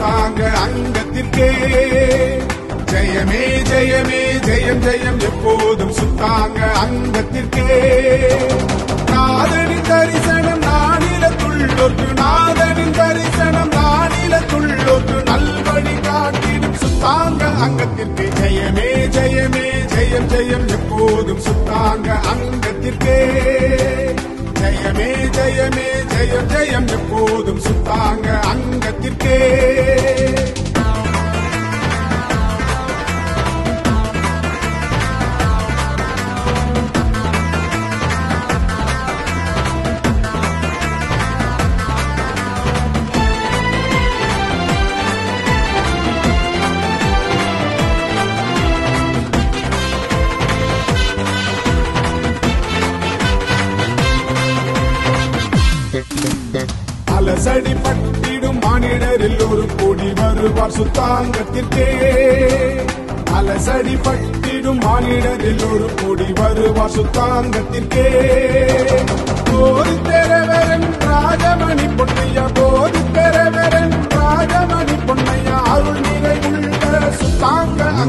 சுத்தாங்க அங்கத்திற்கே ஜெயமே ஜெயமே ஜெயம் ஜெயம் எப்போதும் சுத்தாங்க அங்கத்திற்கே நாதனின் தரிசனம் நானிலத்துள்ளோர்க்கு நாதனின் தரிசனம் நானிலத்துள்ளோர்க்கு நல்வழி காட்டிடும் சுத்தாங்க அங்கத்திற்கே ஜெயமே ஜெயமே ஜெயம் ஜெயம் எப்போதும் சுத்தாங்க அங்கத்திற்கே ஜெயமே ஜெயமே ஜெயம் ஜெயம் எப்போதும் சுத்தாங்க அங்கத்திற்கே அலசடி பட்டிடும் மானிடரில் ஒரு கோடி வருவார் சுத்தாங்கத்திற்கே அலசடி பட்டிடும் மானிடரில் ஒரு கோடி வருவார் சுத்தாங்கத்திற்கே போது பெறவரன் ராஜமணி பொன்னையா போது பெறவரன் ராஜமணி